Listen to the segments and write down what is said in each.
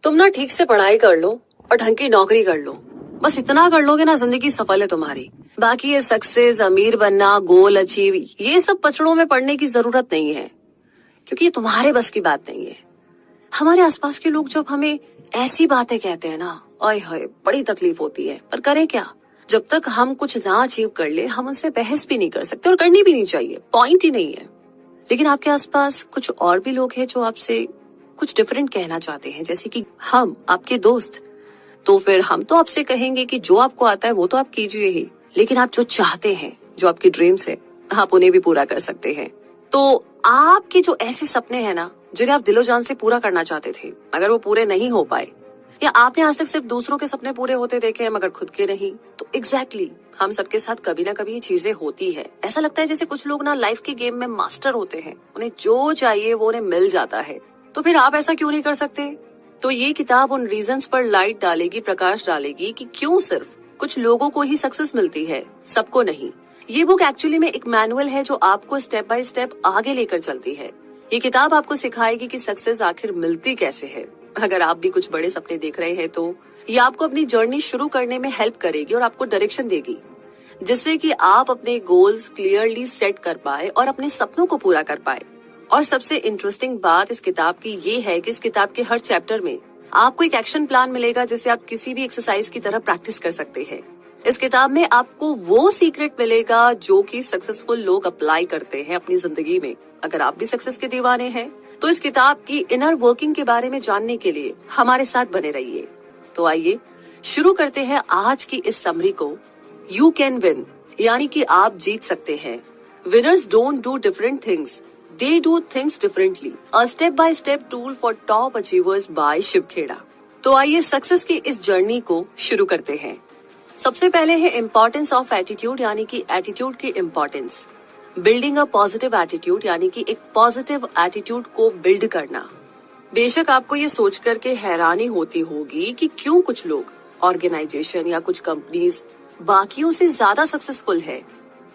तुम ना ठीक से पढ़ाई कर लो और ढंग की नौकरी कर लो। बस इतना कर लोगे ना, जिंदगी सफल है तुम्हारी। बाकी ये सक्सेस, अमीर बनना, गोल अचीव, ये सब पचड़ों में पड़ने की जरूरत नहीं है, क्योंकि ये तुम्हारे बस की बात नहीं है। हमारे आसपास के लोग जब हमें ऐसी बातें कहते हैं ना, ओए होए, बड़ी तकलीफ होती है। पर करें क्या? जब तक हम कुछ ना अचीव कर ले, हम उनसे बहस भी नहीं कर सकते और करनी भी नहीं चाहिए, पॉइंट ही नहीं है। लेकिन आपके आसपास कुछ और भी लोग हैं जो आपसे कुछ डिफरेंट कहना चाहते हैं, जैसे कि हम आपके दोस्त। तो फिर हम तो आपसे कहेंगे कि जो आपको आता है वो तो आप कीजिए ही, लेकिन आप जो चाहते हैं, जो आपकी ड्रीम्स है, आप उन्हें भी पूरा कर सकते हैं। तो आपके जो ऐसे सपने हैं ना, जिन्हें आप दिलो जान से पूरा करना चाहते थे, अगर वो पूरे नहीं हो पाए, या आपने आज तक सिर्फ दूसरों के सपने पूरे होते देखे हैं मगर खुद के नहीं, तो एग्जैक्टली हम सबके साथ कभी ना कभी ये चीजें होती है। ऐसा लगता है जैसे कुछ लोग ना लाइफ के गेम में मास्टर होते हैं, उन्हें जो चाहिए वो उन्हें मिल जाता है। तो फिर आप ऐसा क्यों नहीं कर सकते? तो ये किताब उन रीजंस पर लाइट डालेगी, प्रकाश डालेगी कि क्यों सिर्फ कुछ लोगों को ही सक्सेस मिलती है, सबको नहीं। ये बुक एक्चुअली में एक मैनुअल है जो आपको स्टेप बाय स्टेप आगे लेकर चलती है। ये किताब आपको सिखाएगी कि सक्सेस आखिर मिलती कैसे है। अगर आप भी कुछ बड़े सपने देख रहे हैं तो ये आपको अपनी जर्नी शुरू करने में हेल्प करेगी और आपको डायरेक्शन देगी, जिससे कि आप अपने गोल्स क्लियरली सेट कर पाए और अपने सपनों को पूरा कर पाए। और सबसे इंटरेस्टिंग बात इस किताब की ये है कि इस किताब के हर चैप्टर में आपको एक एक्शन प्लान मिलेगा, जिसे आप किसी भी एक्सरसाइज की तरह प्रैक्टिस कर सकते हैं। इस किताब में आपको वो सीक्रेट मिलेगा जो कि सक्सेसफुल लोग अप्लाई करते हैं अपनी जिंदगी में। अगर आप भी सक्सेस के दीवाने हैं तो इस किताब की इनर वर्किंग के बारे में जानने के लिए हमारे साथ बने रहिए। तो आइए शुरू करते हैं आज की इस समरी को। यू कैन विन, यानी कि आप जीत सकते हैं। Winners don't do different things, they do things differently, a step by step tool for top achievers by Shiv Khera. तो आइए सक्सेस की इस जर्नी को शुरू करते हैं। सबसे पहले है इम्पोर्टेंस ऑफ एटीट्यूड, यानी कि एटीट्यूड की importance. Building a positive attitude, यानी कि एक पॉजिटिव एटीट्यूड को बिल्ड करना। बेशक आपको ये सोच करके हैरानी होती होगी कि क्यों कुछ लोग, ऑर्गेनाइजेशन या कुछ कंपनीज बाकियों से ज्यादा सक्सेसफुल है।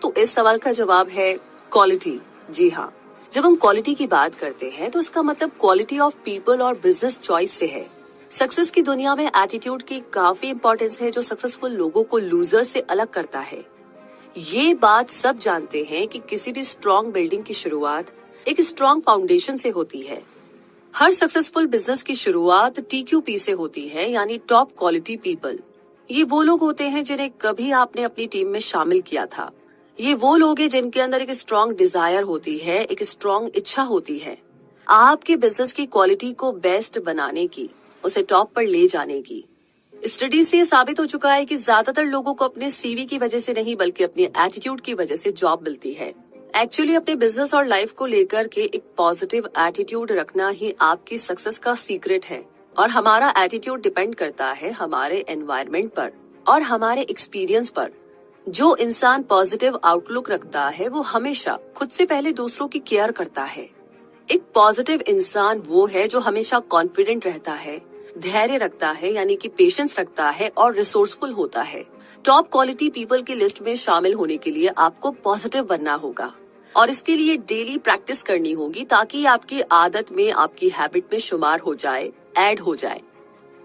तो इस सवाल का जवाब है क्वालिटी। जी हाँ, जब हम क्वालिटी की बात करते हैं तो इसका मतलब क्वालिटी ऑफ पीपल और बिजनेस चॉइस से है। सक्सेस की दुनिया में एटीट्यूड की काफी इंपॉर्टेंस है, जो सक्सेसफुल लोगों को लूजर से अलग करता है। ये बात सब जानते हैं कि किसी भी स्ट्रॉन्ग बिल्डिंग की शुरुआत एक स्ट्रॉन्ग फाउंडेशन से होती है। हर सक्सेसफुल बिजनेस की शुरुआत TQP से होती है, यानी टॉप क्वालिटी पीपल। ये वो लोग होते हैं जिन्हें कभी आपने अपनी टीम में शामिल किया था। ये वो लोग हैं जिनके अंदर एक स्ट्रॉन्ग डिजायर होती है, एक स्ट्रॉन्ग इच्छा होती है आपके बिजनेस की क्वालिटी को बेस्ट बनाने की, उसे टॉप पर ले जाने की। स्टडी से ये साबित हो चुका है कि ज्यादातर लोगों को अपने CV की वजह से नहीं, बल्कि अपने एटीट्यूड की वजह से जॉब मिलती है। एक्चुअली अपने बिजनेस और लाइफ को लेकर के एक पॉजिटिव एटीट्यूड रखना ही आपकी सक्सेस का सीक्रेट है। और हमारा एटीट्यूड डिपेंड करता है हमारे एनवायरनमेंट पर और हमारे एक्सपीरियंस पर। जो इंसान पॉजिटिव आउटलुक रखता है वो हमेशा खुद से पहले दूसरों की केयर करता है। एक पॉजिटिव इंसान वो है जो हमेशा कॉन्फिडेंट रहता है, धैर्य रखता है, यानी कि पेशेंस रखता है और रिसोर्सफुल होता है। टॉप क्वालिटी पीपल की लिस्ट में शामिल होने के लिए आपको पॉजिटिव बनना होगा और इसके लिए डेली प्रैक्टिस करनी होगी, ताकि आपकी आदत में, आपकी हैबिट में शुमार हो जाए, ऐड हो जाए।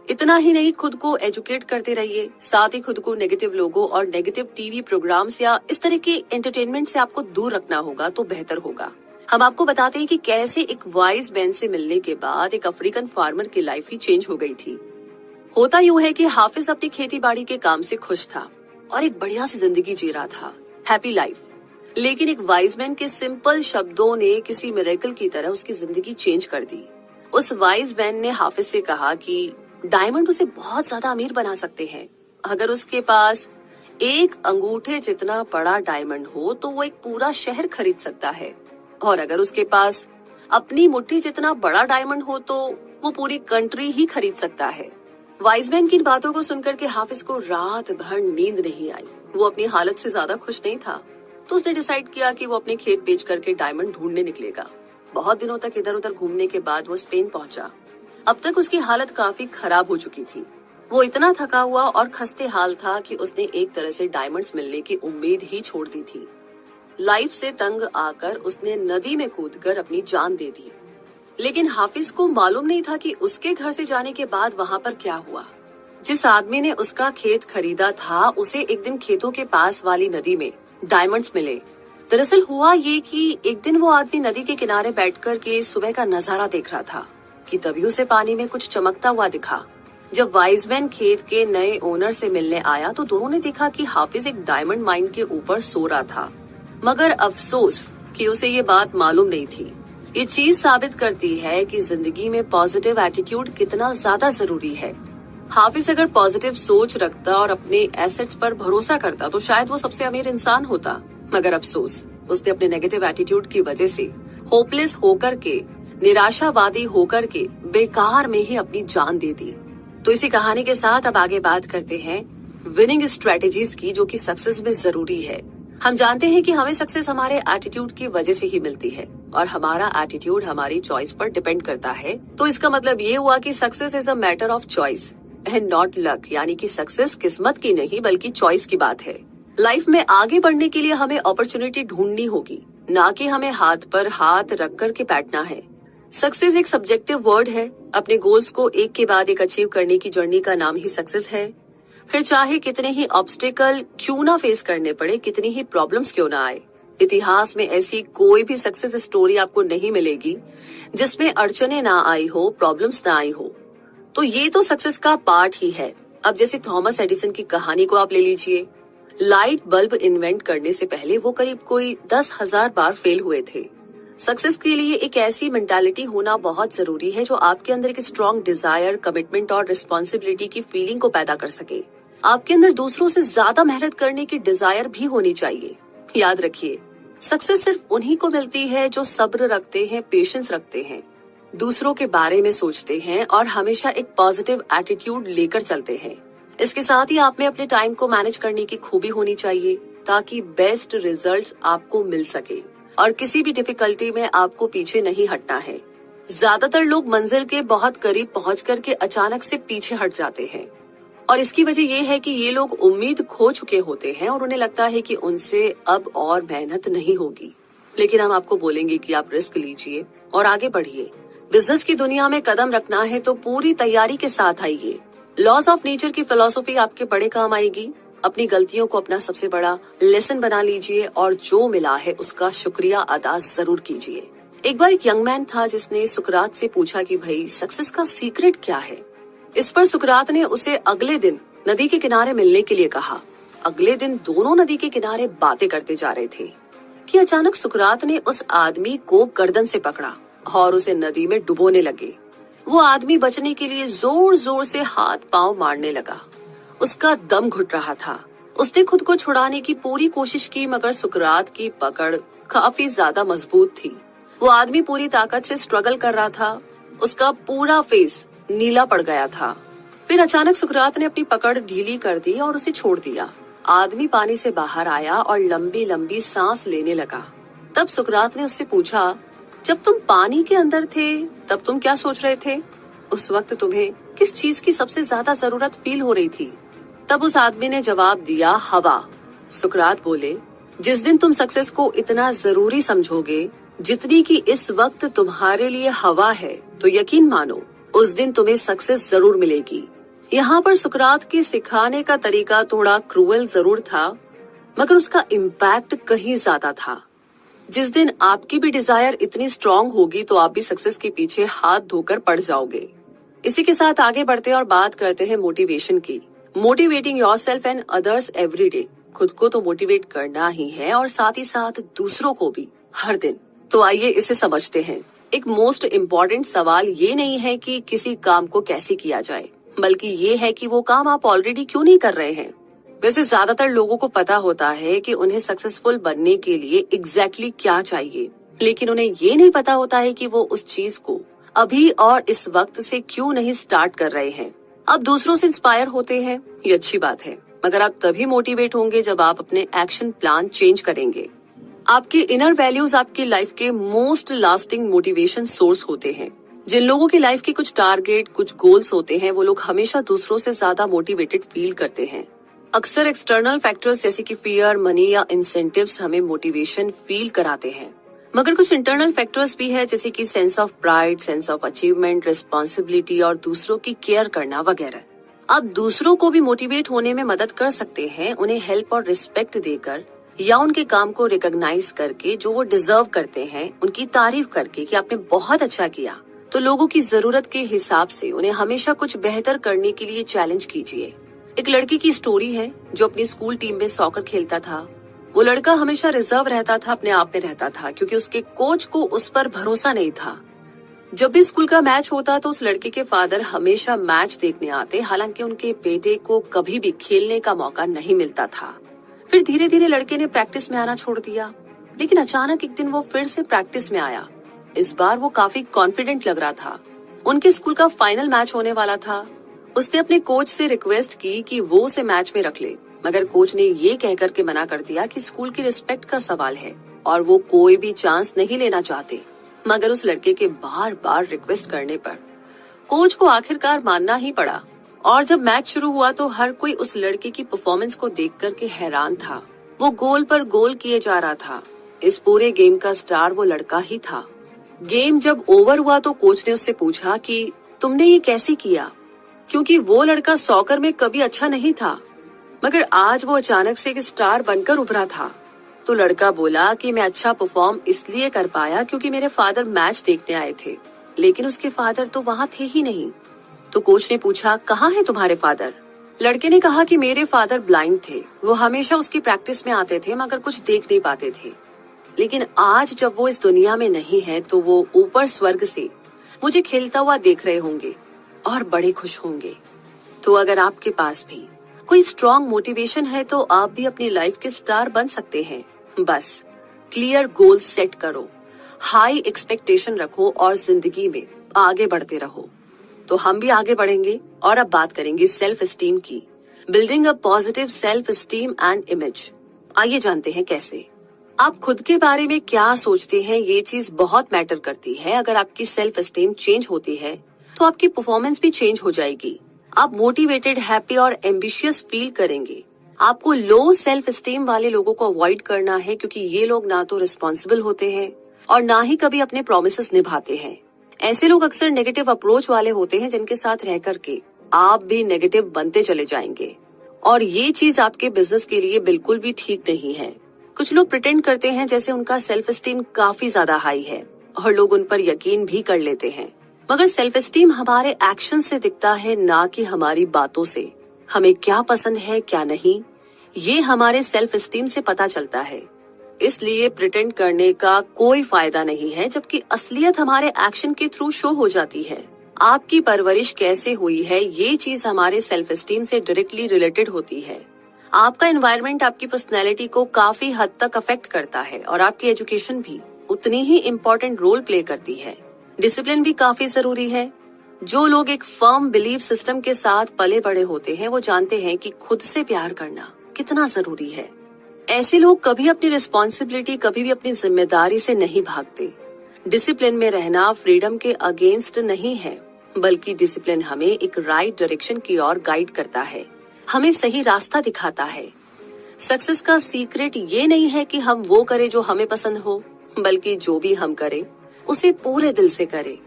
इतना ही नहीं, खुद को एजुकेट करते रहिए, साथ ही खुद को नेगेटिव लोगों और नेगेटिव TV प्रोग्राम्स या इस तरह के एंटरटेनमेंट से आपको दूर रखना होगा तो बेहतर होगा। हम आपको बताते हैं कि कैसे एक वाइज मैन से मिलने के बाद एक अफ्रीकन फार्मर की लाइफ ही चेंज हो गई थी। होता यूं है कि हाफिज अपनी खेती बाड़ी के काम से खुश था और एक बढ़िया सी जिंदगी जी रहा था, हैप्पी लाइफ। लेकिन एक वाइज मैन के सिंपल शब्दों ने किसी मिरेकल की तरह उसकी जिंदगी चेंज कर दी। उस वाइज मैन ने हाफिज से कहा कि डायमंड उसे बहुत ज्यादा अमीर बना सकते हैं। अगर उसके पास एक अंगूठे जितना बड़ा डायमंड हो तो वो एक पूरा शहर खरीद सकता है, और अगर उसके पास अपनी मुट्ठी जितना बड़ा डायमंड हो तो वो पूरी कंट्री ही खरीद सकता है। वाइजमैन की इन बातों को सुनकर के हाफिज को रात भर नींद नहीं आई। वो अपनी हालत से ज्यादा खुश नहीं था, तो उसने डिसाइड किया कि वो अपने खेत बेच करके डायमंड ढूंढने निकलेगा। बहुत दिनों तक इधर उधर घूमने के बाद वो स्पेन पहुंचा। अब तक उसकी हालत काफी खराब हो चुकी थी। वो इतना थका हुआ और खस्ते हाल था कि उसने एक तरह से डायमंड्स मिलने की उम्मीद ही छोड़ दी थी। लाइफ से तंग आकर उसने नदी में कूदकर अपनी जान दे दी। लेकिन हाफिज को मालूम नहीं था कि उसके घर से जाने के बाद वहाँ पर क्या हुआ। जिस आदमी ने उसका खेत खरीदा था, उसे एक दिन खेतों के पास वाली नदी में डायमंड्स मिले। दरअसल हुआ ये कि एक दिन वो आदमी नदी के किनारे बैठकर के सुबह का नजारा देख रहा था कि तभी उसे पानी में कुछ चमकता हुआ दिखा। जब वाइजमैन खेत के नए ओनर से मिलने आया तो दोनों ने देखा कि हाफिज एक डायमंड माइन के ऊपर सो रहा था, मगर अफसोस कि उसे ये बात मालूम नहीं थी। ये चीज साबित करती है कि जिंदगी में पॉजिटिव एटीट्यूड कितना ज्यादा जरूरी है। हाफिज अगर पॉजिटिव सोच रखता और अपने एसेट्स पर भरोसा करता तो शायद वो सबसे अमीर इंसान होता, मगर अफसोस उसने अपने नेगेटिव एटीट्यूड की वजह से होपलेस होकर के, निराशावादी होकर के बेकार में ही अपनी जान दे दी। तो इसी कहानी के साथ अब आगे बात करते हैं विनिंग स्ट्रेटेजीज की, जो कि सक्सेस में जरूरी है। हम जानते हैं कि हमें सक्सेस हमारे एटीट्यूड की वजह से ही मिलती है और हमारा एटीट्यूड हमारी चॉइस पर डिपेंड करता है। तो इसका मतलब ये हुआ कि success is a matter of choice and not luck, यानी कि सक्सेस किस्मत की नहीं बल्कि चॉइस की बात है। लाइफ में आगे बढ़ने के लिए हमें अपॉर्चुनिटी ढूंढनी होगी, ना कि हमें हाथ पर हाथ रख कर के बैठना है। सक्सेस एक सब्जेक्टिव वर्ड है। अपने गोल्स को एक के बाद एक अचीव करने की जर्नी का नाम ही सक्सेस है। फिर चाहे कितने ही ऑब्स्टिकल क्यों ना फेस करने पड़े, कितनी ही प्रॉब्लम्स क्यों ना आए, इतिहास में ऐसी कोई भी सक्सेस स्टोरी आपको नहीं मिलेगी जिसमें अड़चने ना आई हो, प्रॉब्लम्स ना आई हो। तो ये तो सक्सेस का पार्ट ही है। अब जैसे थॉमस एडिसन की कहानी को आप ले लीजिए। लाइट बल्ब इन्वेंट करने से पहले वो करीब कोई 10,000 बार फेल हुए थे। सक्सेस के लिए एक ऐसी मेंटालिटी होना बहुत जरूरी है जो आपके अंदर एक स्ट्रॉन्ग डिजायर, कमिटमेंट और रिस्पॉन्सिबिलिटी की फीलिंग को पैदा कर सके। आपके अंदर दूसरों से ज्यादा मेहनत करने की डिजायर भी होनी चाहिए। याद रखिए, सक्सेस सिर्फ उन्हीं को मिलती है जो सब्र रखते हैं, पेशेंस रखते हैं, दूसरों के बारे में सोचते हैं और हमेशा एक पॉजिटिव एटीट्यूड लेकर चलते हैं। इसके साथ ही आप में अपने टाइम को मैनेज करने की खूबी होनी चाहिए ताकि बेस्ट रिजल्ट्स आपको मिल सके और किसी भी डिफिकल्टी में आपको पीछे नहीं हटना है। ज्यादातर लोग मंजिल के बहुत करीब पहुंच करके अचानक से पीछे हट जाते हैं और इसकी वजह ये है कि ये लोग उम्मीद खो चुके होते हैं और उन्हें लगता है कि उनसे अब और मेहनत नहीं होगी। लेकिन हम आपको बोलेंगे कि आप रिस्क लीजिए और आगे बढ़िए। बिजनेस की दुनिया में कदम रखना है तो पूरी तैयारी के साथ आइए। लॉज ऑफ नेचर की फिलॉसफी आपके बड़े काम आएगी। अपनी गलतियों को अपना सबसे बड़ा लेसन बना लीजिए और जो मिला है उसका शुक्रिया अदा जरूर कीजिए। एक बार एक यंग मैन था जिसने सुकरात से पूछा कि भाई सक्सेस का सीक्रेट क्या है। इस पर सुकरात ने उसे अगले दिन नदी के किनारे मिलने के लिए कहा। अगले दिन दोनों नदी के किनारे बातें करते जा रहे थे कि अचानक सुकरात ने उस आदमी को गर्दन से पकड़ा और उसे नदी में डुबोने लगे। वो आदमी बचने के लिए जोर जोर से हाथ पांव मारने लगा। उसका दम घुट रहा था। उसने खुद को छुड़ाने की पूरी कोशिश की, मगर सुकरात की पकड़ काफी ज्यादा मजबूत थी। वो आदमी पूरी ताकत से स्ट्रगल कर रहा था। उसका पूरा फेस नीला पड़ गया था। फिर अचानक सुकरात ने अपनी पकड़ ढीली कर दी और उसे छोड़ दिया। आदमी पानी से बाहर आया और लंबी लंबी सांस लेने लगा। तब सुकरात ने उससे पूछा, जब तुम पानी के अंदर थे तब तुम क्या सोच रहे थे? उस वक्त तुम्हें किस चीज की सबसे ज्यादा जरूरत फील हो रही थी? तब उस आदमी ने जवाब दिया, हवा। सुकरात बोले, जिस दिन तुम सक्सेस को इतना जरूरी समझोगे जितनी कि इस वक्त तुम्हारे लिए हवा है, तो यकीन मानो उस दिन तुम्हें सक्सेस जरूर मिलेगी। यहाँ पर सुकरात के सिखाने का तरीका थोड़ा क्रूएल जरूर था, मगर उसका इम्पैक्ट कहीं ज्यादा था। जिस दिन आपकी भी डिजायर इतनी स्ट्रांग होगी तो आप भी सक्सेस के पीछे हाथ धोकर पड़ जाओगे। इसी के साथ आगे बढ़ते और बात करते हैं मोटिवेशन की। Motivating yourself and others every day. खुद को तो मोटिवेट करना ही है और साथ ही साथ दूसरों को भी हर दिन। तो आइए इसे समझते हैं। एक मोस्ट इम्पोर्टेंट सवाल ये नहीं है कि किसी काम को कैसे किया जाए, बल्कि ये है कि वो काम आप ऑलरेडी क्यों नहीं कर रहे हैं। वैसे ज्यादातर लोगों को पता होता है कि उन्हें सक्सेसफुल बनने के लिए एग्जैक्टली क्या चाहिए, लेकिन उन्हें ये नहीं पता होता है कि वो उस चीज को अभी और इस वक्त से क्यों नहीं स्टार्ट कर रहे हैं। आप दूसरों से इंस्पायर होते हैं, ये अच्छी बात है, मगर आप तभी मोटिवेट होंगे जब आप अपने एक्शन प्लान चेंज करेंगे। आपके इनर वैल्यूज आपकी लाइफ के मोस्ट लास्टिंग मोटिवेशन सोर्स होते हैं। जिन लोगों की लाइफ के कुछ टारगेट, कुछ गोल्स होते हैं, वो लोग हमेशा दूसरों से ज्यादा मोटिवेटेड फील करते हैं। अक्सर एक्सटर्नल फैक्टर्स जैसे कि फियर, मनी या इंसेंटिव्स हमें मोटिवेशन फील कराते हैं, मगर कुछ इंटरनल फैक्टर्स भी है, जैसे कि sense of pride, sense of achievement, responsibility और दूसरों की केयर करना वगैरह। आप दूसरों को भी मोटिवेट होने में मदद कर सकते हैं, उन्हें हेल्प और रिस्पेक्ट देकर या उनके काम को रिकॉग्नाइज करके, जो वो डिजर्व करते हैं, उनकी तारीफ करके कि आपने बहुत अच्छा किया। तो लोगों की जरूरत के हिसाब से उन्हें हमेशा कुछ बेहतर करने के लिए चैलेंज कीजिए। एक लड़के की स्टोरी है जो अपनी स्कूल टीम में सॉकर खेलता था। वो लड़का हमेशा रिजर्व रहता था, अपने आप में रहता था, क्योंकि उसके कोच को उस पर भरोसा नहीं था। जब भी स्कूल का मैच होता तो उस लड़के के फादर हमेशा मैच देखने आते, हालांकि उनके बेटे को कभी भी खेलने का मौका नहीं मिलता था। फिर धीरे धीरे लड़के ने प्रैक्टिस में आना छोड़ दिया, लेकिन अचानक एक दिन वो फिर से प्रैक्टिस में आया। इस बार वो काफी कॉन्फिडेंट लग रहा था। उनके स्कूल का फाइनल मैच होने वाला था। उसने अपने कोच से रिक्वेस्ट की कि वो उसे मैच में रख ले, मगर कोच ने ये कहकर के मना कर दिया कि स्कूल की रिस्पेक्ट का सवाल है और वो कोई भी चांस नहीं लेना चाहते। मगर उस लड़के के बार बार रिक्वेस्ट करने पर कोच को आखिरकार मानना ही पड़ा। और जब मैच शुरू हुआ तो हर कोई उस लड़के की परफॉर्मेंस को देख करके हैरान था। वो गोल पर गोल किए जा रहा था। इस पूरे गेम का स्टार वो लड़का ही था। गेम जब ओवर हुआ तो कोच ने उससे पूछा कि तुमने ये कैसे किया, क्योंकि वो लड़का सॉकर में कभी अच्छा नहीं था, मगर आज वो अचानक से एक स्टार बनकर उभरा था। तो लड़का बोला कि मैं अच्छा परफॉर्म इसलिए कर पाया क्योंकि मेरे फादर मैच देखने आए थे, लेकिन उसके फादर तो वहाँ थे ही नहीं। तो कोच ने पूछा, कहाँ है तुम्हारे फादर? लड़के ने कहा कि मेरे फादर ब्लाइंड थे, वो हमेशा उसकी प्रैक्टिस में आते थे मगर कुछ देख नहीं पाते थे, लेकिन आज जब वो इस दुनिया में नहीं है तो वो ऊपर स्वर्ग से मुझे खेलता हुआ देख रहे होंगे और बड़े खुश होंगे। तो अगर आपके पास भी कोई स्ट्रॉन्ग मोटिवेशन है तो आप भी अपनी लाइफ के स्टार बन सकते हैं। बस क्लियर गोल सेट करो, हाई एक्सपेक्टेशन रखो और जिंदगी में आगे बढ़ते रहो। तो हम भी आगे बढ़ेंगे और अब बात करेंगे सेल्फ एस्टीम की। Building a positive self esteem and image. आइए जानते हैं कैसे। आप खुद के बारे में क्या सोचते हैं, ये चीज बहुत मैटर करती है। अगर आपकी सेल्फ एस्टीम चेंज होती है तो आपकी परफॉर्मेंस भी चेंज हो जाएगी। आप मोटिवेटेड, हैप्पी और एम्बिशियस फील करेंगे। आपको लो सेल्फ एस्टीम वाले लोगों को अवॉइड करना है, क्योंकि ये लोग ना तो रिस्पॉन्सिबल होते हैं और ना ही कभी अपने प्रोमिसेस निभाते हैं। ऐसे लोग अक्सर नेगेटिव अप्रोच वाले होते हैं, जिनके साथ रह करके आप भी नेगेटिव बनते चले जाएंगे और ये चीज आपके बिजनेस के लिए बिल्कुल भी ठीक नहीं है। कुछ लोग प्रिटेंड करते हैं जैसे उनका सेल्फ एस्टीम काफी ज्यादा हाई है और लोग उन पर यकीन भी कर लेते हैं, मगर सेल्फ एस्टीम हमारे एक्शन से दिखता है, ना कि हमारी बातों से। हमें क्या पसंद है क्या नहीं, ये हमारे सेल्फ एस्टीम से पता चलता है। इसलिए प्रिटेंड करने का कोई फायदा नहीं है, जबकि असलियत हमारे एक्शन के थ्रू शो हो जाती है। आपकी परवरिश कैसे हुई है, ये चीज हमारे सेल्फ एस्टीम से डायरेक्टली रिलेटेड होती है। आपका एनवायरनमेंट आपकी पर्सनैलिटी को काफी हद तक अफेक्ट करता है और आपकी एजुकेशन भी उतनी ही इम्पोर्टेंट रोल प्ले करती है। डिसिप्लिन भी काफी जरूरी है। जो लोग एक फर्म बिलीफ सिस्टम के साथ पले बड़े होते हैं वो जानते हैं कि खुद से प्यार करना कितना जरूरी है। ऐसे लोग कभी अपनी रिस्पॉन्सिबिलिटी, कभी भी अपनी जिम्मेदारी से नहीं भागते। डिसिप्लिन में रहना फ्रीडम के अगेंस्ट नहीं है, बल्कि डिसिप्लिन हमें एक राइट डायरेक्शन की ओर गाइड करता है, हमें सही रास्ता दिखाता है। सक्सेस का सीक्रेट ये नहीं है कि हम वो करें जो हमें पसंद हो, बल्कि जो भी हम करें उसे पूरे दिल से करें।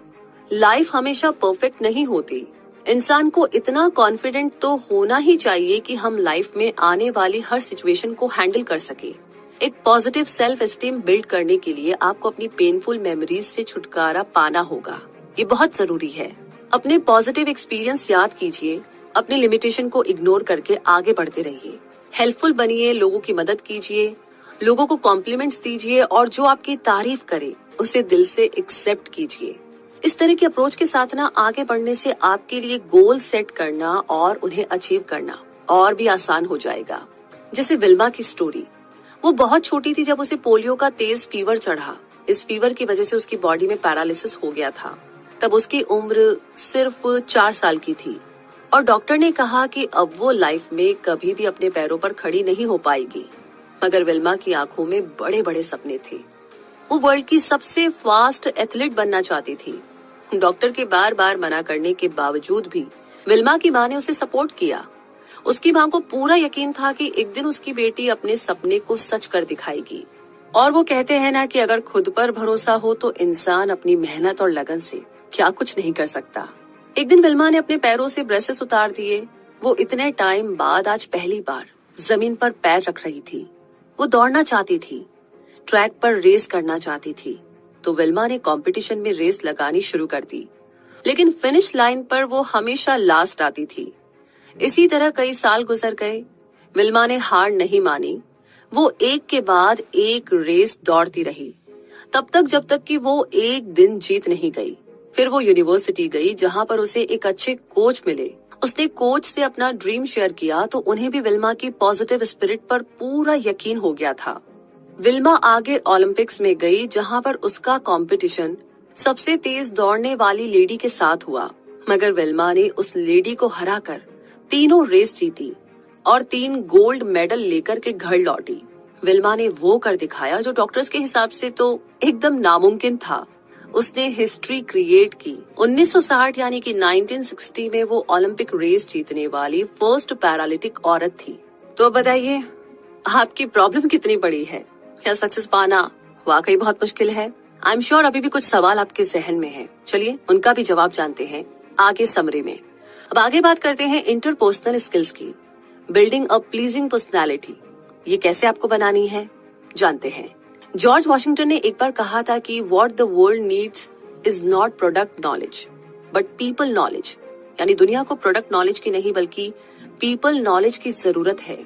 लाइफ हमेशा परफेक्ट नहीं होती। इंसान को इतना कॉन्फिडेंट तो होना ही चाहिए कि हम लाइफ में आने वाली हर सिचुएशन को हैंडल कर सके। एक पॉजिटिव सेल्फ एस्टीम बिल्ड करने के लिए आपको अपनी पेनफुल मेमोरीज से छुटकारा पाना होगा। ये बहुत जरूरी है। अपने पॉजिटिव एक्सपीरियंस याद कीजिए, अपनी लिमिटेशन को इग्नोर करके आगे बढ़ते रहिए। हेल्पफुल बनिए, लोगों की मदद कीजिए, लोगों को कॉम्प्लीमेंट्स दीजिए और जो आपकी तारीफ करे उसे दिल से एक्सेप्ट कीजिए। इस तरह की अप्रोच के साथ ना आगे बढ़ने से आपके लिए गोल सेट करना और उन्हें अचीव करना और भी आसान हो जाएगा। जैसे विल्मा की स्टोरी, वो बहुत छोटी थी जब उसे पोलियो का तेज फीवर चढ़ा। इस फीवर की वजह से उसकी बॉडी में पैरालिसिस हो गया था। तब उसकी उम्र सिर्फ 4 साल की थी और डॉक्टर ने कहा कि अब वो लाइफ में कभी भी अपने पैरों पर खड़ी नहीं हो पाएगी। मगर विल्मा की आंखों में बड़े बड़े सपने थे। वो वर्ल्ड की सबसे फास्ट एथलीट बनना चाहती थी। डॉक्टर के बार बार मना करने के बावजूद भी विल्मा की माँ ने उसे सपोर्ट किया। उसकी माँ को पूरा यकीन था कि एक दिन उसकी बेटी अपने सपने को सच कर दिखाएगी। और वो कहते हैं ना कि अगर खुद पर भरोसा हो तो इंसान अपनी मेहनत और लगन से क्या कुछ नहीं कर सकता। एक दिन विल्मा ने अपने पैरों से ब्रेसेस उतार दिए। वो इतने टाइम बाद आज पहली बार जमीन पर पैर रख रही थी। वो दौड़ना चाहती थी, ट्रैक पर रेस करना चाहती थी। तो विल्मा ने कंपटीशन में रेस लगानी शुरू कर दी, लेकिन फिनिश लाइन पर वो हमेशा लास्ट आती थी। इसी तरह कई साल गुजर गए। विल्मा ने हार नहीं मानी। वो एक के बाद एक रेस दौड़ती रही, तब तक जब तक कि वो एक दिन जीत नहीं गई। फिर वो यूनिवर्सिटी गई, जहां पर उसे एक अच्छे कोच मिले। उसने कोच से अपना ड्रीम शेयर किया तो उन्हें भी विल्मा की पॉजिटिव स्पिरिट पर पूरा यकीन हो गया था। विल्मा आगे ओलंपिक्स में गई, जहां पर उसका कंपटीशन सबसे तेज दौड़ने वाली लेडी के साथ हुआ। मगर विल्मा ने उस लेडी को हराकर तीनों रेस जीती और 3 गोल्ड मेडल लेकर के घर लौटी। विल्मा ने वो कर दिखाया जो डॉक्टर्स के हिसाब से तो एकदम नामुमकिन था। उसने हिस्ट्री क्रिएट की। 1960 यानी कि 1960 में वो ओलंपिक रेस जीतने वाली फर्स्ट पैरालिटिक औरत थी। तो बताइए, आपकी प्रॉब्लम कितनी बड़ी है? क्या सक्सेस पाना वाकई बहुत मुश्किल है? आई एम श्योर अभी भी कुछ सवाल आपके जहन में है। चलिए उनका भी जवाब जानते हैं आगे समरी में। अब आगे बात करते हैं इंटरपर्सनल स्किल्स की। बिल्डिंग अ प्लीजिंग पर्सनालिटी, ये कैसे आपको बनानी है, जानते हैं। जॉर्ज वॉशिंगटन ने एक बार कहा था कि what the world needs is not product knowledge but people knowledge. यानी दुनिया को प्रोडक्ट नॉलेज की नहीं बल्कि पीपल नॉलेज की जरूरत है।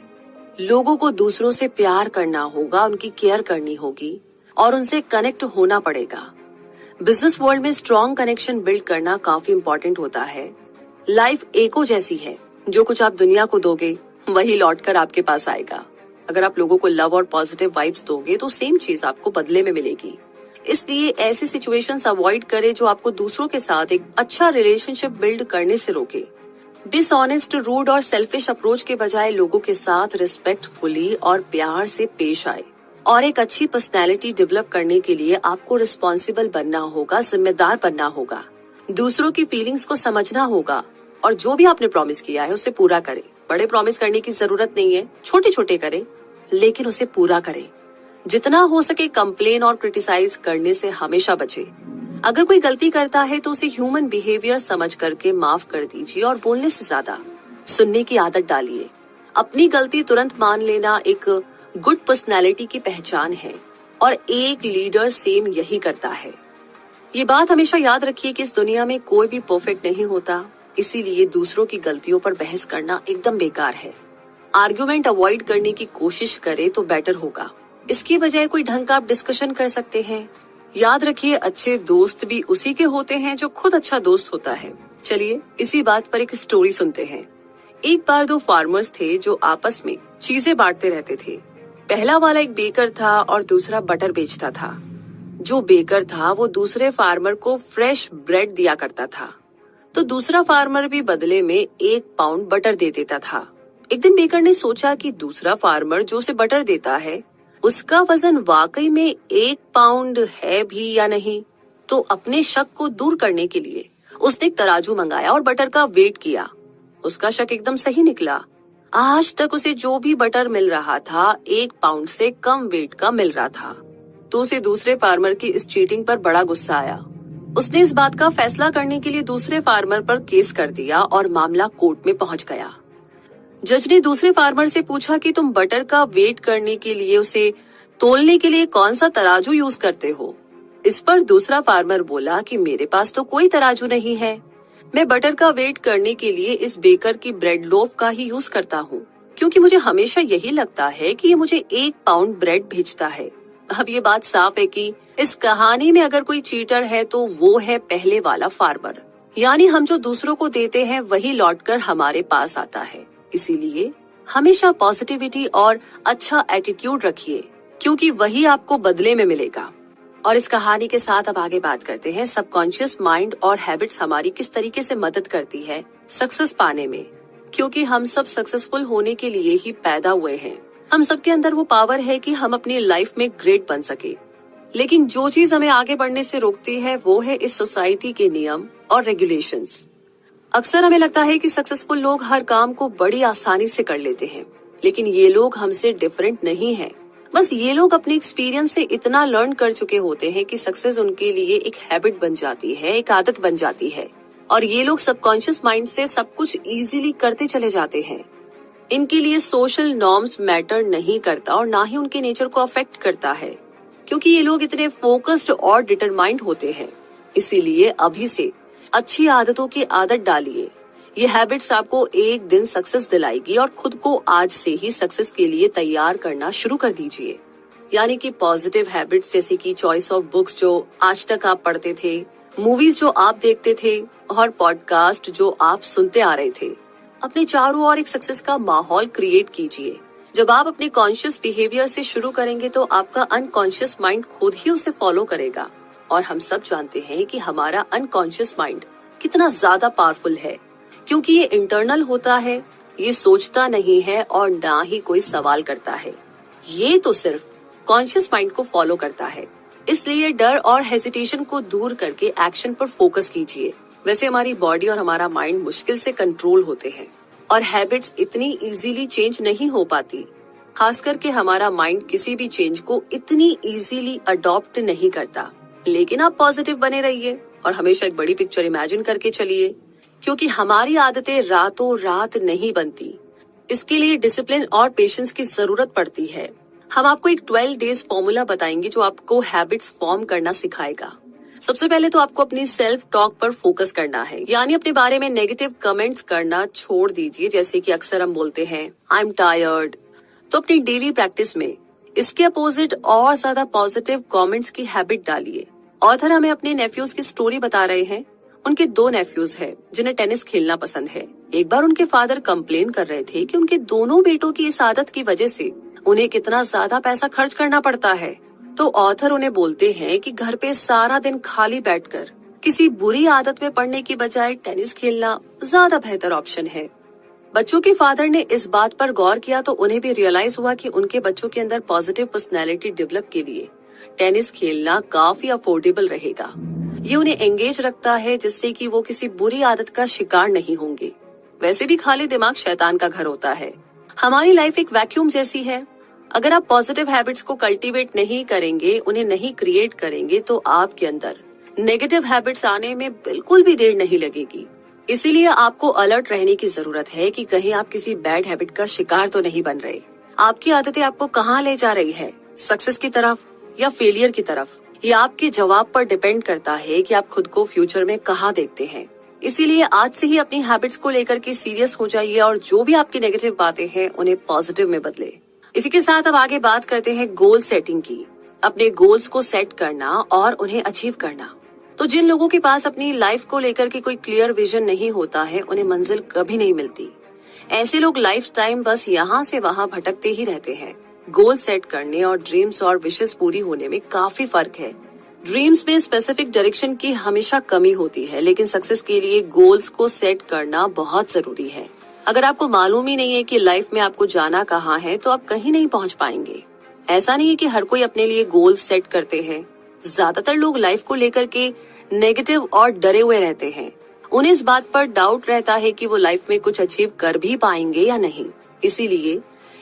लोगों को दूसरों से प्यार करना होगा, उनकी केयर करनी होगी और उनसे कनेक्ट होना पड़ेगा। बिजनेस वर्ल्ड में स्ट्रॉन्ग कनेक्शन बिल्ड करना काफी इंपॉर्टेंट होता है। लाइफ एको जैसी है, जो कुछ आप दुनिया को दोगे वही लौटकर आपके पास आएगा। अगर आप लोगों को लव और पॉजिटिव वाइब्स दोगे तो सेम चीज आपको बदले में मिलेगी। इसलिए ऐसी सिचुएशंस अवॉइड करें जो आपको दूसरों के साथ एक अच्छा रिलेशनशिप बिल्ड करने से रोके। डिसऑनेस्ट, रूड और सेल्फिश अप्रोच के बजाय लोगों के साथ रिस्पेक्टफुली और प्यार से पेश आए। और एक अच्छी पर्सनैलिटी डेवलप करने के लिए आपको रिस्पॉन्सिबल बनना होगा, जिम्मेदार बनना होगा, दूसरों की फीलिंग्स को समझना होगा और जो भी आपने प्रॉमिस किया है उसे पूरा करें। बड़े प्रॉमिस करने की जरूरत नहीं है, छोटे छोटे करें लेकिन उसे पूरा करें। जितना हो सके कंप्लेन और क्रिटिसाइज करने से हमेशा बचे। अगर कोई गलती करता है तो उसे ह्यूमन बिहेवियर समझ करके माफ कर दीजिए और बोलने से ज्यादा सुनने की आदत डालिए। अपनी गलती तुरंत मान लेना एक गुड पर्सनैलिटी की पहचान है और एक लीडर सेम यही करता है। ये बात हमेशा याद रखिए कि इस दुनिया में कोई भी परफेक्ट नहीं होता, इसीलिए दूसरों की गलतियों पर बहस करना एकदम बेकार है। आर्ग्यूमेंट अवॉइड करने की कोशिश करें तो बेटर होगा। इसकी बजाय कोई ढंग का आप डिस्कशन कर सकते हैं। याद रखिए, अच्छे दोस्त भी उसी के होते हैं जो खुद अच्छा दोस्त होता है। चलिए इसी बात पर एक स्टोरी सुनते हैं। एक बार 2 फार्मर्स थे जो आपस में चीजें बांटते रहते थे। पहला वाला एक बेकर था और दूसरा बटर बेचता था। जो बेकर था वो दूसरे फार्मर को फ्रेश ब्रेड दिया करता था, तो दूसरा फार्मर भी बदले में 1 पाउंड बटर दे देता था। एक दिन बेकर ने सोचा कि दूसरा फार्मर जो उसे बटर देता है उसका वजन वाकई में 1 पाउंड है भी या नहीं। तो अपने शक को दूर करने के लिए उसने एक तराजू मंगाया और बटर का वेट किया। उसका शक एकदम सही निकला। आज तक उसे जो भी बटर मिल रहा था 1 पाउंड से कम वेट का मिल रहा था। तो उसे दूसरे फार्मर की इस चीटिंग पर बड़ा गुस्सा आया। उसने इस बात का फैसला करने के लिए दूसरे फार्मर पर केस कर दिया और मामला कोर्ट में पहुंच गया। जज ने दूसरे फार्मर से पूछा कि तुम बटर का वेट करने के लिए, उसे तोलने के लिए कौन सा तराजू यूज करते हो? इस पर दूसरा फार्मर बोला कि मेरे पास तो कोई तराजू नहीं है। मैं बटर का वेट करने के लिए इस बेकर की ब्रेड लोफ का ही यूज करता हूँ, क्योंकि मुझे हमेशा यही लगता है कि ये मुझे 1 पाउंड ब्रेड भेजता है। अब ये बात साफ है कि इस कहानी में अगर कोई चीटर है तो वो है पहले वाला फार्मर। यानी हम जो दूसरों को देते हैं वही लौटकर हमारे पास आता है। इसीलिए हमेशा पॉजिटिविटी और अच्छा एटीट्यूड रखिए, क्योंकि वही आपको बदले में मिलेगा। और इस कहानी के साथ अब आगे बात करते हैं सबकॉन्शियस माइंड और हैबिट्स हमारी किस तरीके से मदद करती है सक्सेस पाने में। क्योंकि हम सब सक्सेसफुल होने के लिए ही पैदा हुए हैं। हम सबके अंदर वो पावर है कि हम अपनी लाइफ में ग्रेट बन सके। लेकिन जो चीज हमें आगे बढ़ने से रोकती है वो है इस सोसाइटी के नियम और रेगुलेशंस। अक्सर हमें लगता है कि सक्सेसफुल लोग हर काम को बड़ी आसानी से कर लेते हैं, लेकिन ये लोग हमसे डिफरेंट नहीं हैं। बस ये लोग अपने एक्सपीरियंस से इतना लर्न कर चुके होते हैं कि सक्सेस उनके लिए एक हैबिट बन जाती है, एक आदत बन जाती है, और ये लोग सबकॉन्शियस माइंड से सब कुछ इजीली करते चले जाते हैं। इनके लिए सोशल नॉर्म्स मैटर नहीं करता और ना ही उनके नेचर को अफेक्ट करता है, क्योंकि ये लोग इतने फोकस्ड और डिटरमाइंड होते हैं। इसीलिए अभी से अच्छी आदतों की आदत डालिए। ये हैबिट्स आपको एक दिन सक्सेस दिलाएगी और खुद को आज से ही सक्सेस के लिए तैयार करना शुरू कर दीजिए। यानी कि पॉजिटिव हैबिट्स जैसे कि चॉइस ऑफ बुक्स जो आज तक आप पढ़ते थे, मूवीज जो आप देखते थे और पॉडकास्ट जो आप सुनते आ रहे थे, अपने चारों ओर एक सक्सेस का माहौल क्रिएट कीजिए। जब आप अपने कॉन्शियस बिहेवियर से शुरू करेंगे तो आपका अनकॉन्शियस माइंड खुद ही उसे फॉलो करेगा। और हम सब जानते हैं कि हमारा अनकॉन्शियस माइंड कितना ज्यादा पावरफुल है, क्योंकि ये इंटरनल होता है, ये सोचता नहीं है और ना ही कोई सवाल करता है। ये तो सिर्फ कॉन्शियस माइंड को फॉलो करता है। इसलिए डर और हेजिटेशन को दूर करके एक्शन पर फोकस कीजिए। वैसे हमारी बॉडी और हमारा माइंड मुश्किल से कंट्रोल होते हैं और हैबिट्स इतनी इजीली चेंज नहीं हो पाती। खास करके हमारा माइंड किसी भी चेंज को इतनी इजीली अडॉप्ट नहीं करता। लेकिन आप पॉजिटिव बने रहिए और हमेशा एक बड़ी पिक्चर इमेजिन करके चलिए, क्योंकि हमारी आदतें रातों रात नहीं बनती। इसके लिए डिसिप्लिन और पेशेंस की जरूरत पड़ती है। हम आपको एक 12 डेज फॉर्मूला बताएंगे जो आपको हैबिट्स फॉर्म करना सिखाएगा। सबसे पहले तो आपको अपनी सेल्फ टॉक पर फोकस करना है, यानी अपने बारे में नेगेटिव कमेंट्स करना छोड़ दीजिए। जैसे कि अक्सर हम बोलते हैं आई एम टायर्ड, तो अपनी डेली प्रैक्टिस में इसके अपोजिट और ज्यादा पॉजिटिव कमेंट्स की हैबिट डालिए। ऑथर हमें अपने नेफ्यूज की स्टोरी बता रहे हैं। उनके 2 नेफ्यूज हैं जिन्हें टेनिस खेलना पसंद है। एक बार उनके फादर कंप्लेन कर रहे थे कि उनके दोनों बेटों की इस आदत की वजह से उन्हें कितना ज्यादा पैसा खर्च करना पड़ता है। तो ऑथर उन्हें बोलते हैं कि घर पे सारा दिन खाली बैठकर किसी बुरी आदत में पड़ने की बजाय टेनिस खेलना ज्यादा बेहतर ऑप्शन है। बच्चों के फादर ने इस बात पर गौर किया तो उन्हें भी रियलाइज हुआ कि उनके बच्चों के अंदर पॉजिटिव पर्सनैलिटी डेवलप के लिए टेनिस खेलना काफी अफोर्डेबल रहेगा। ये उन्हें एंगेज रखता है, जिससे कि वो किसी बुरी आदत का शिकार नहीं होंगे। वैसे भी खाली दिमाग शैतान का घर होता है। हमारी लाइफ एक वैक्यूम जैसी है। अगर आप पॉजिटिव हैबिट्स को कल्टीवेट नहीं करेंगे, उन्हें नहीं क्रिएट करेंगे, तो आपके अंदर नेगेटिव हैबिट्स आने में बिल्कुल भी देर नहीं लगेगी। इसीलिए आपको अलर्ट रहने की जरूरत है कि कहीं आप किसी बैड हैबिट का शिकार तो नहीं बन रहे। आपकी आदतें आपको कहाँ ले जा रही है, सक्सेस की तरफ या फेलियर की तरफ? ये आपके जवाब पर डिपेंड करता है कि आप खुद को फ्यूचर में कहाँ देखते हैं। इसीलिए आज से ही अपनी हैबिट्स को लेकर के सीरियस हो जाइए और जो भी आपकी नेगेटिव बातें हैं उन्हें पॉजिटिव में बदले। इसी के साथ अब आगे बात करते हैं गोल सेटिंग की। अपने गोल्स को सेट करना और उन्हें अचीव करना। तो जिन लोगों के पास अपनी लाइफ को लेकर के कोई क्लियर विजन नहीं होता है, उन्हें मंजिल कभी नहीं मिलती। ऐसे लोग लाइफ टाइम बस यहाँ से वहाँ भटकते ही रहते हैं। गोल सेट करने और ड्रीम्स और विशेस पूरी होने में काफी फर्क है। ड्रीम्स में स्पेसिफिक डायरेक्शन की हमेशा कमी होती है, लेकिन सक्सेस के लिए गोल्स को सेट करना बहुत जरूरी है। अगर आपको मालूम ही नहीं है कि लाइफ में आपको जाना कहाँ है, तो आप कहीं नहीं पहुँच पाएंगे। ऐसा नहीं है कि हर कोई अपने लिए गोल सेट करते हैं। ज्यादातर लोग लाइफ को लेकर के नेगेटिव और डरे हुए रहते हैं। उन्हें इस बात पर डाउट रहता है कि वो लाइफ में कुछ अचीव कर भी पाएंगे या नहीं। इसीलिए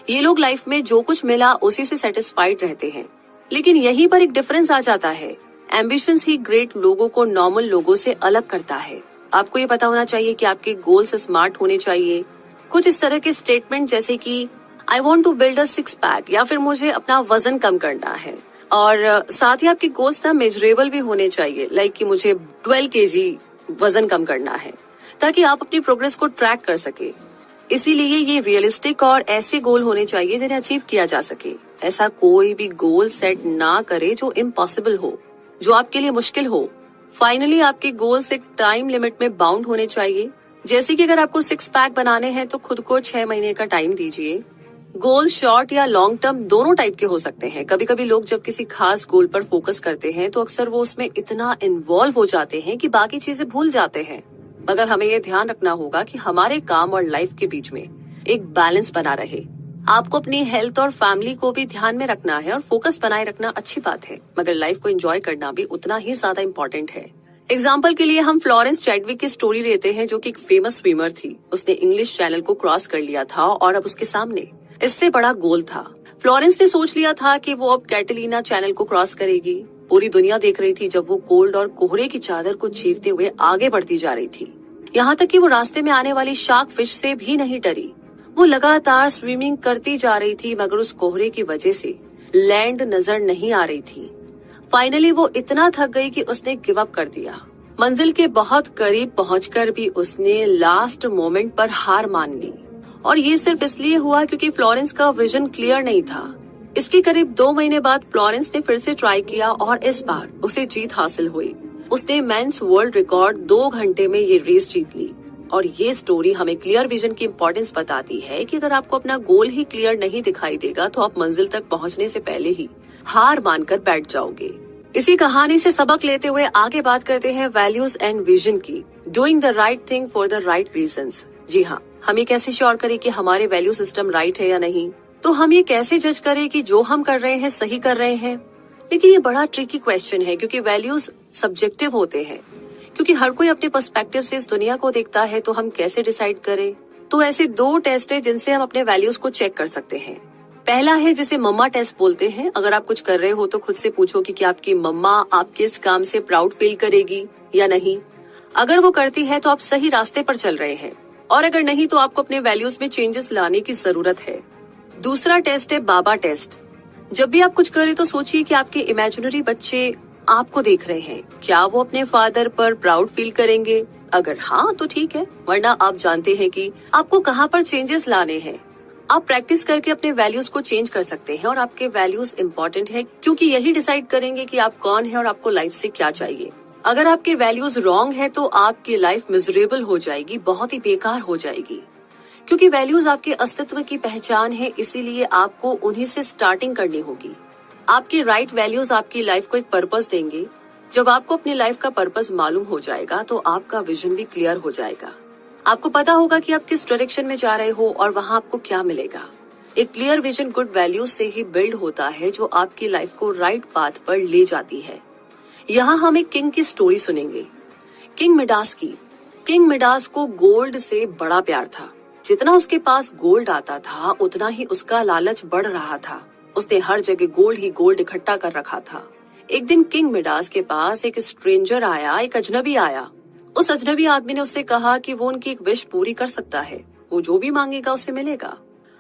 ये लोग लाइफ में जो कुछ मिला उसी से सेटिस्फाइड रहते हैं। लेकिन यहीं पर एक डिफरेंस आ जाता है। एम्बिशंस ही ग्रेट लोगों को नॉर्मल लोगों से अलग करता है। आपको ये पता होना चाहिए कि आपके गोल्स स्मार्ट होने चाहिए। कुछ इस तरह के स्टेटमेंट जैसे कि I want to build a 6 pack, या फिर मुझे अपना वजन कम करना है। और साथ ही आपके गोल्स ना मेजरेबल भी होने चाहिए, लाइक कि मुझे 12 kg वजन कम करना है, ताकि आप अपनी प्रोग्रेस को ट्रैक कर सके। इसीलिए ये रियलिस्टिक और ऐसे गोल होने चाहिए जिन्हें अचीव किया जा सके। ऐसा कोई भी गोल सेट ना करे जो इम्पॉसिबल हो, जो आपके लिए मुश्किल हो। फाइनली आपके गोल्स एक टाइम लिमिट में बाउंड होने चाहिए। जैसे कि अगर आपको 6 पैक बनाने हैं तो खुद को 6 महीने का टाइम दीजिए। गोल शॉर्ट या लॉन्ग टर्म दोनों टाइप के हो सकते हैं। कभी कभी लोग जब किसी खास गोल पर फोकस करते हैं तो अक्सर वो उसमें इतना इन्वॉल्व हो जाते हैं कि बाकी चीजें भूल जाते हैं। मगर हमें ये ध्यान रखना होगा कि हमारे काम और लाइफ के बीच में एक बैलेंस बना रहे। आपको अपनी हेल्थ और फैमिली को भी ध्यान में रखना है और फोकस बनाए रखना अच्छी बात है, मगर लाइफ को एंजॉय करना भी उतना ही ज्यादा इम्पोर्टेंट है। एग्जाम्पल के लिए हम फ्लोरेंस चैडविक की स्टोरी लेते हैं, जो कि एक फेमस स्विमर थी। उसने इंग्लिश चैनल को क्रॉस कर लिया था और अब उसके सामने इससे बड़ा गोल था। फ्लोरेंस ने सोच लिया था कि वो अब कैटलीना चैनल को क्रॉस करेगी। पूरी दुनिया देख रही थी जब वो कोल्ड और कोहरे की चादर को चीरते हुए आगे बढ़ती जा रही थी। यहाँ तक कि वो रास्ते में आने वाली शार्क फिश से भी नहीं डरी। वो लगातार स्विमिंग करती जा रही थी, मगर उस कोहरे की वजह से लैंड नजर नहीं आ रही थी। फाइनली वो इतना थक गई कि उसने गिव अप कर दिया। मंजिल के बहुत करीब पहुंचकर भी उसने लास्ट मोमेंट पर हार मान ली, और ये सिर्फ इसलिए हुआ क्योंकि फ्लोरेंस का विजन क्लियर नहीं था। इसके करीब 2 महीने बाद फ्लोरेंस ने फिर से ट्राई किया और इस बार उसे जीत हासिल हुई। उसने मेंस वर्ल्ड रिकॉर्ड 2 घंटे में ये रेस जीत ली। और ये स्टोरी हमें क्लियर विजन की इम्पोर्टेंस बताती है कि अगर आपको अपना गोल ही क्लियर नहीं दिखाई देगा तो आप मंजिल तक पहुंचने से पहले ही हार मानकर बैठ जाओगे। इसी कहानी से सबक लेते हुए आगे बात करते हैं वैल्यूज एंड विजन की। Doing the right thing for the right reasons. जी हाँ, हम ये कैसे श्योर करें कि हमारे वैल्यू सिस्टम राइट है या नहीं? तो हम ये कैसे जज करें कि जो हम कर रहे हैं सही कर रहे हैं? लेकिन ये बड़ा ट्रिकी क्वेश्चन है, क्योंकि वैल्यूज सब्जेक्टिव होते हैं। क्योंकि हर कोई अपने पर्सपेक्टिव से इस दुनिया को देखता है, तो हम कैसे डिसाइड करें? तो ऐसे 2 टेस्ट है जिनसे हम अपने वैल्यूज को चेक कर सकते हैं। पहला है जिसे मम्मा टेस्ट बोलते हैं। अगर आप कुछ कर रहे हो तो खुद से पूछो कि क्या आपकी मम्मा आपके इस काम से प्राउड फील करेगी या नहीं। अगर वो करती है तो आप सही रास्ते पर चल रहे हैं, और अगर नहीं तो आपको अपने वैल्यूज में चेंजेस लाने की जरूरत है। दूसरा टेस्ट है बाबा टेस्ट। जब भी आप कुछ करें तो सोचिए कि आपके इमेजिनरी बच्चे आपको देख रहे हैं। क्या वो अपने फादर पर प्राउड फील करेंगे? अगर हाँ तो ठीक है, वरना आप जानते हैं कि आपको कहाँ पर चेंजेस लाने हैं। आप प्रैक्टिस करके अपने वैल्यूज को चेंज कर सकते हैं, और आपके वैल्यूज इम्पोर्टेंट है क्योंकि यही डिसाइड करेंगे कि आप कौन है और आपको लाइफ से क्या चाहिए। अगर आपके वैल्यूज रॉन्ग है तो आपकी लाइफ मिजरेबल हो जाएगी, बहुत ही बेकार हो जाएगी। क्योंकि वैल्यूज आपके अस्तित्व की पहचान है, इसीलिए आपको उन्हीं से स्टार्टिंग करनी होगी। आपकी राइट वैल्यूज आपकी लाइफ को एक पर्पस देंगे। जब आपको अपनी लाइफ का पर्पस मालूम हो जाएगा तो आपका विजन भी क्लियर हो जाएगा। आपको पता होगा कि आप किस डायरेक्शन में जा रहे हो और वहाँ आपको क्या मिलेगा। एक क्लियर विजन गुड वैल्यूज से ही बिल्ड होता है, जो आपकी लाइफ को राइट पाथ पर ले जाती है। यहाँ हम एक किंग की स्टोरी सुनेंगे, किंग मिडास की। किंग मिडास को गोल्ड से बड़ा प्यार था। जितना उसके पास गोल्ड आता था उतना ही उसका लालच बढ़ रहा था। उसने हर जगह गोल्ड ही गोल्ड इकट्ठा कर रखा था। एक दिन किंग मिडास के पास एक स्ट्रेंजर आया, एक अजनबी आया। उस अजनबी आदमी ने उससे कहा कि वो उनकी एक विश पूरी कर सकता है, वो जो भी मांगेगा उसे मिलेगा।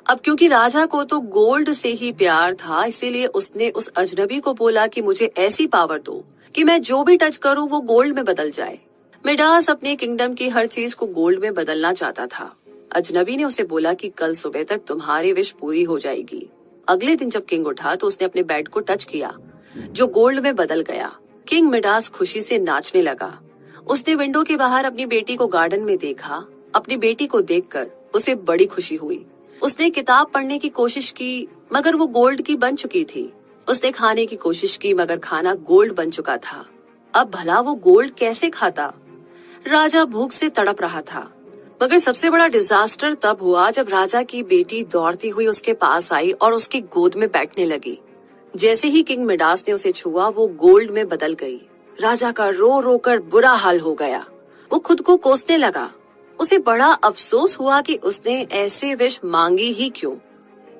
अब क्योंकि राजा को तो गोल्ड से ही प्यार था, इसीलिए उसने उस अजनबी को बोला कि मुझे ऐसी पावर दो कि मैं जो भी टच करूं वो गोल्ड में बदल जाए। मिडास अपने किंगडम की हर चीज को गोल्ड में बदलना चाहता था। अजनबी ने उसे बोला कि कल सुबह तक तुम्हारी विश पूरी हो जाएगी। अगले दिन जब किंग उठा तो उसने अपने बेड को टच किया, जो गोल्ड में बदल गया। किंग मिडास खुशी से नाचने लगा। उसने विंडो के बाहर अपनी बेटी को गार्डन में देखा। अपनी बेटी को देखकर उसे बड़ी खुशी हुई। उसने किताब पढ़ने की कोशिश की, मगर वो गोल्ड की बन चुकी थी। उसने खाने की कोशिश की, मगर खाना गोल्ड बन चुका था। अब भला वो गोल्ड कैसे खाता? राजा भूख से तड़प रहा था। मगर सबसे बड़ा डिजास्टर तब हुआ जब राजा की बेटी दौड़ती हुई उसके पास आई और उसकी गोद में बैठने लगी। जैसे ही किंग मिडास ने उसे छुआ वो गोल्ड में बदल गई। राजा का रो रो कर बुरा हाल हो गया। वो खुद को कोसने लगा। उसे बड़ा अफसोस हुआ कि उसने ऐसे विश मांगी ही क्यों।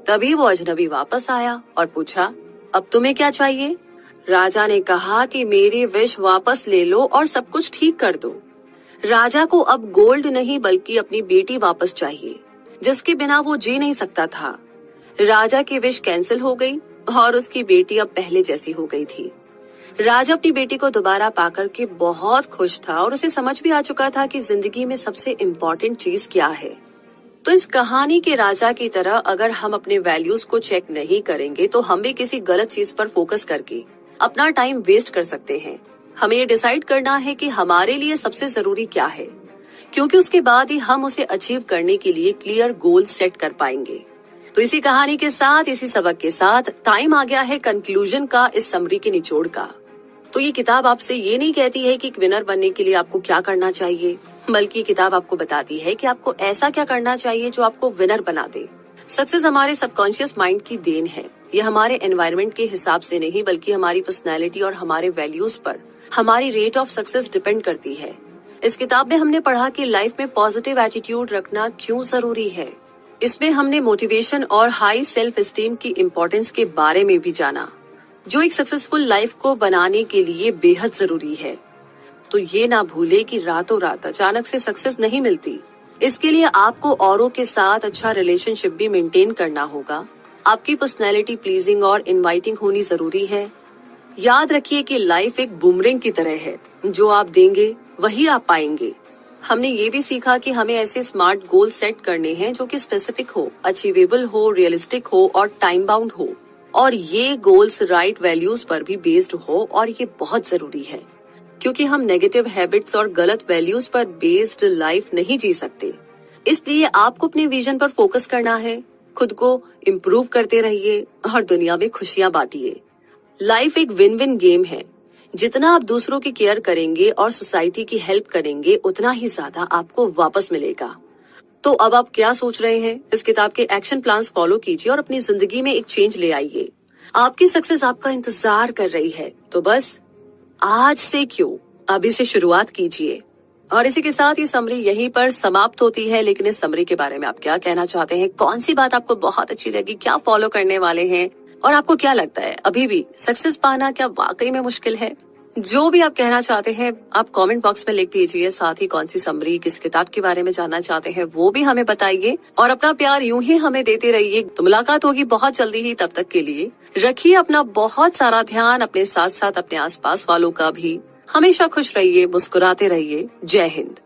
तभी वो अजनबी वापस आया और पूछा, अब तुम्हें क्या चाहिए? राजा ने कहा कि मेरी विश वापस ले लो और सब कुछ ठीक कर दो। राजा को अब गोल्ड नहीं बल्कि अपनी बेटी वापस चाहिए, जिसके बिना वो जी नहीं सकता था। राजा की विश कैंसिल हो गई और उसकी बेटी अब पहले जैसी हो गई थी। राजा अपनी बेटी को दोबारा पाकर के बहुत खुश था और उसे समझ भी आ चुका था कि जिंदगी में सबसे इम्पोर्टेंट चीज क्या है। तो इस कहानी के राजा की तरह अगर हम अपने वैल्यूज को चेक नहीं करेंगे तो हम भी किसी गलत चीज पर फोकस करके अपना टाइम वेस्ट कर सकते हैं। हमें ये डिसाइड करना है कि हमारे लिए सबसे जरूरी क्या है, क्योंकि उसके बाद ही हम उसे अचीव करने के लिए क्लियर गोल सेट कर पाएंगे। तो इसी कहानी के साथ, इसी सबक के साथ टाइम आ गया है कंक्लूजन का, इस समरी के निचोड़ का। तो ये किताब आपसे ये नहीं कहती है कि एक विनर बनने के लिए आपको क्या करना चाहिए, बल्कि किताब आपको बताती है कि आपको ऐसा क्या करना चाहिए जो आपको विनर बना दे। सक्सेस हमारे सबकॉन्शियस माइंड की देन है। ये हमारे एनवायरनमेंट के हिसाब से नहीं बल्कि हमारी पर्सनैलिटी और हमारे वैल्यूज पर हमारी रेट ऑफ सक्सेस डिपेंड करती है। इस किताब में हमने पढ़ा कि लाइफ में पॉजिटिव एटीट्यूड रखना क्यों जरूरी है। इसमें हमने मोटिवेशन और हाई सेल्फ एस्टीम की इम्पोर्टेंस के बारे में भी जाना, जो एक सक्सेसफुल लाइफ को बनाने के लिए बेहद जरूरी है। तो ये ना भूले कि रातों रात अचानक से सक्सेस नहीं मिलती। इसके लिए आपको औरों के साथ अच्छा रिलेशनशिप भी मेंटेन करना होगा। आपकी पर्सनैलिटी प्लीजिंग और इनवाइटिंग होनी जरूरी है। याद रखिए कि लाइफ एक बूमरैंग की तरह है, जो आप देंगे वही आप पाएंगे। हमने ये भी सीखा कि हमें ऐसे स्मार्ट गोल सेट करने हैं जो कि स्पेसिफिक हो, अचीवेबल हो, रियलिस्टिक हो और टाइम बाउंड हो। और ये गोल्स राइट वैल्यूज पर भी बेस्ड हो, और ये बहुत जरूरी है, क्योंकि हम नेगेटिव हैबिट्स और गलत वैल्यूज पर बेस्ड लाइफ नहीं जी सकते। इसलिए आपको अपने विजन पर फोकस करना है, खुद को इम्प्रूव करते रहिए और दुनिया में खुशियां बांटिए। लाइफ एक विन विन गेम है। जितना आप दूसरों की केयर करेंगे और सोसाइटी की हेल्प करेंगे, उतना ही ज्यादा आपको वापस मिलेगा। तो अब आप क्या सोच रहे हैं? इस किताब के एक्शन प्लान्स फॉलो कीजिए और अपनी जिंदगी में एक चेंज ले आइए। आपकी सक्सेस आपका इंतजार कर रही है, तो बस आज से क्यों, अभी से शुरुआत कीजिए। और इसी के साथ ये समरी यहीं पर समाप्त होती है। लेकिन इस समरी के बारे में आप क्या कहना चाहते हैं? कौन सी बात आपको बहुत अच्छी लगी? क्या फॉलो करने वाले हैं? और आपको क्या लगता है, अभी भी सक्सेस पाना क्या वाकई में मुश्किल है? जो भी आप कहना चाहते हैं आप कमेंट बॉक्स में लिख दीजिए। साथ ही कौन सी समरी, किस किताब के बारे में जानना चाहते हैं वो भी हमें बताइए। और अपना प्यार यूं ही हमें देते रहिए। तो मुलाकात होगी बहुत जल्दी ही। तब तक के लिए रखिए अपना बहुत सारा ध्यान, अपने साथ साथ अपने आसपास वालों का भी। हमेशा खुश रहिए, मुस्कुराते रहिए। जय हिंद।